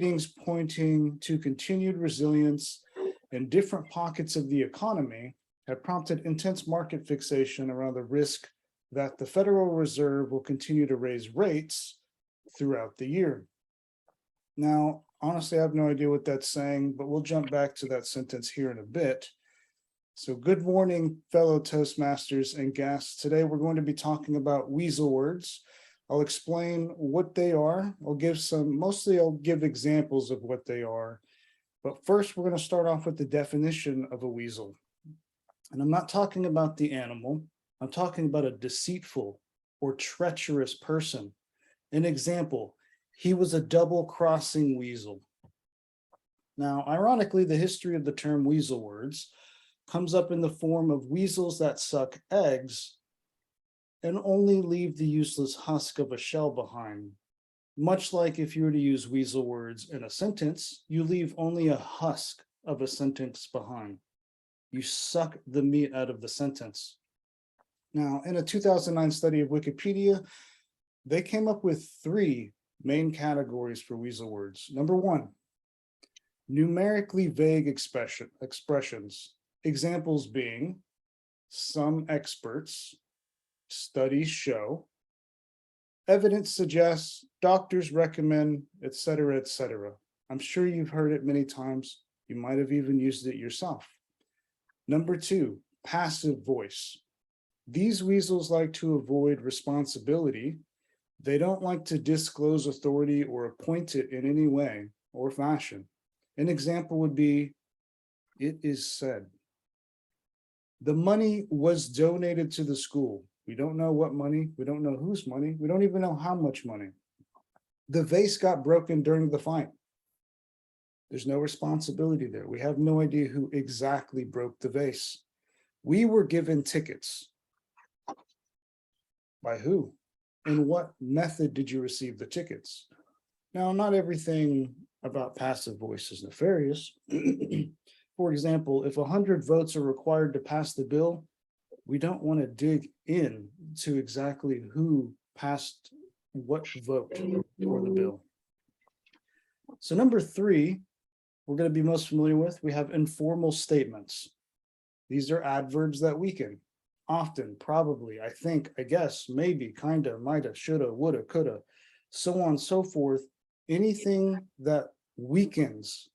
readings pointing to continued resilience in different pockets of the economy have prompted intense market fixation around the risk that the Federal Reserve will continue to raise rates throughout the year. Now, honestly, I have no idea what that's saying, but we'll jump back to that sentence here in a bit. So good morning, fellow Toastmasters and guests. Today, we're going to be talking about weasel words. I'll explain what they are. I'll give examples of what they are. But first, we're going to start off with the definition of a weasel. And I'm not talking about the animal. I'm talking about a deceitful or treacherous person. An example, he was a double-crossing weasel. Now, ironically, the history of the term weasel words comes up in the form of weasels that suck eggs and only leave the useless husk of a shell behind. Much like if you were to use weasel words in a sentence, you leave only a husk of a sentence behind. You suck the meat out of the sentence. Now, in a 2009 study of Wikipedia, they came up with 3 main categories for weasel words. Number 1, numerically vague expressions. Examples being, some experts, studies show, evidence suggests, doctors recommend, etc., etc. I'm sure you've heard it many times. You might have even used it yourself. Number 2, passive voice. These weasels like to avoid responsibility. They don't like to disclose authority or appoint it in any way or fashion. An example would be, it is said. The money was donated to the school. We don't know what money. We don't know whose money. We don't even know how much money. The vase got broken during the fight. There's no responsibility there. We have no idea who exactly broke the vase. We were given tickets. By who? In what method did you receive the tickets? Now, not everything about passive voice is nefarious. For example, if 100 votes are required to pass the bill, we don't want to dig in to exactly who passed what vote for the bill. So number 3, we're going to be most familiar with, we have informal statements. These are adverbs that weaken. Often, probably, I think, I guess, maybe, kinda, mighta, shoulda, woulda, coulda, so on and so forth. Anything that weakens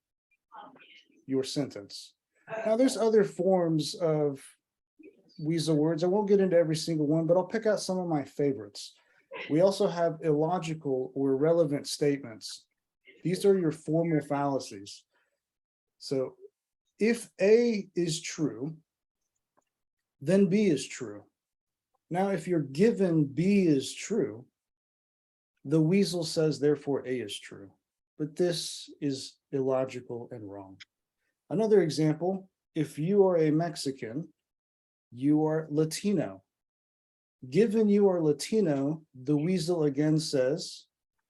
your sentence. Now, there's other forms of weasel words. I won't get into every single one, but I'll pick out some of my favorites. We also have illogical or irrelevant statements. These are your formal fallacies. So if A is true, then B is true. Now, if you're given B is true, the weasel says, therefore, A is true. But this is illogical and wrong. Another example, if you are a Mexican, you are Latino. Given you are Latino, the weasel again says,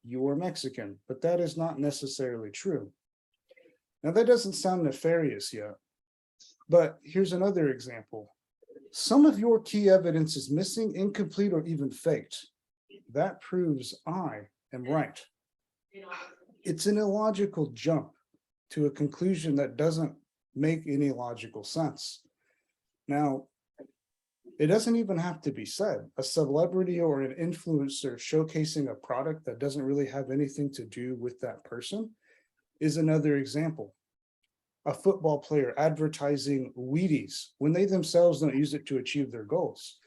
you are Mexican, but that is not necessarily true. Now, that doesn't sound nefarious yet, but here's another example. Some of your key evidence is missing, incomplete, or even faked. That proves I am right. It's an illogical jump to a conclusion that doesn't make any logical sense. Now, it doesn't even have to be said. A celebrity or an influencer showcasing a product that doesn't really have anything to do with that person is another example. A football player advertising Wheaties when they themselves don't use it to achieve their goals.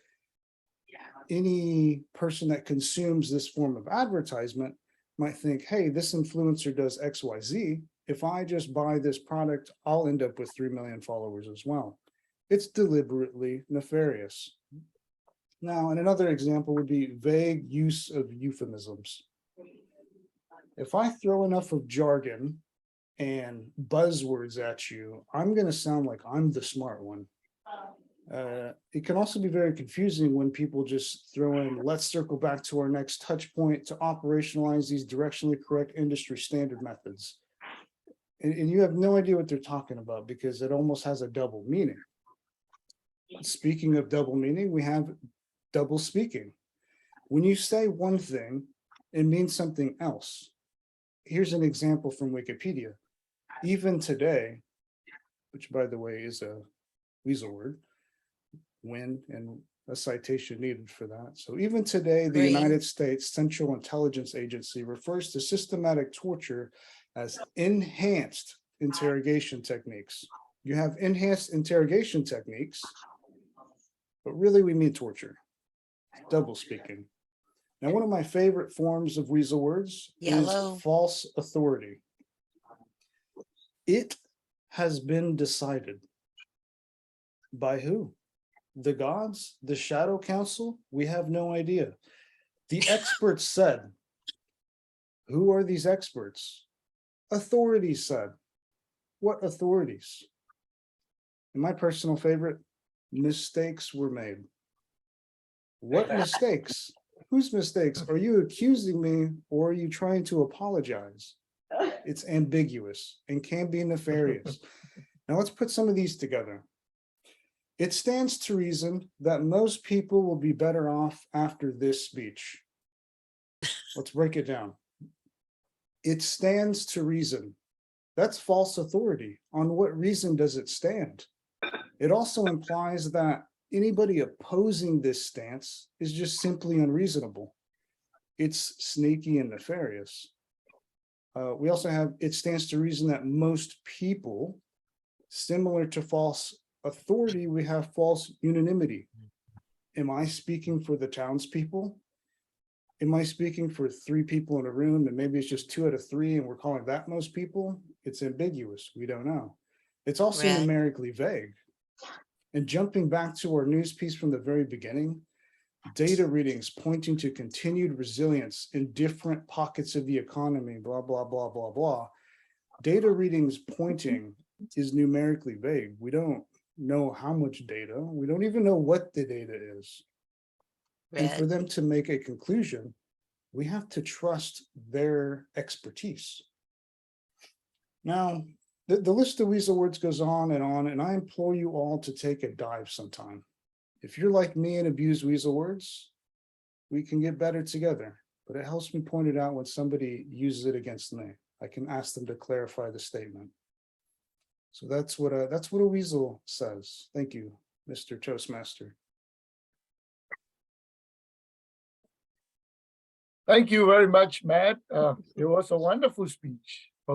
Any person that consumes this form of advertisement might think, hey, this influencer does XYZ. If I just buy this product, I'll end up with 3 million followers as well. It's deliberately nefarious. Now, and another example would be vague use of euphemisms. If I throw enough of jargon and buzzwords at you, I'm going to sound like I'm the smart one. It can also be very confusing when people just throw in, let's circle back to our next touch point to operationalize these directionally correct industry standard methods. And you have no idea what they're talking about because it almost has a double meaning. Speaking of double meaning, we have double speaking. When you say one thing, it means something else. here's an example from Wikipedia. Even today, which by the way is a weasel word, when and a citation needed for that. So even today, the Great. United States Central Intelligence Agency refers to systematic torture as enhanced interrogation techniques. You have enhanced interrogation techniques, but really we mean torture. Double speaking. Now, one of my favorite forms of weasel words Yellow. is false authority. It has been decided. By who? The gods? The shadow council? We have no idea. The experts said. Who are these experts? Authorities said. What authorities? And my personal favorite, mistakes were made. What mistakes? Whose mistakes? Are you accusing me or are you trying to apologize? It's ambiguous and can be nefarious. Now let's put some of these together. It stands to reason that most people will be better off after this speech. Let's break it down. It stands to reason. That's false authority. On what reason does it stand? It also implies that anybody opposing this stance is just simply unreasonable. It's sneaky and nefarious. We also have, it stands to reason that most people, similar to false authority, we have false unanimity. Am I speaking for the townspeople? Am I speaking for 3 people in a room and maybe it's just 2 out of 3 and we're calling that most people? It's ambiguous. We don't know. It's also Right. numerically vague. And jumping back to our news piece from the very beginning, data readings pointing to continued resilience in different pockets of the economy, blah, blah, blah, blah, blah. Data readings pointing is numerically vague. We don't know how much data. We don't even know what the data is. And for them to make a conclusion, we have to trust their expertise. Now, the list of weasel words goes on, and I implore you all to take a dive sometime. If you're like me and abuse weasel words, we can get better together, but it helps me point it out when somebody uses it against me. I can ask them to clarify the statement. So that's what a weasel says. Thank you, Mr. Toastmaster. Thank you very much, Matt. It was a wonderful speech.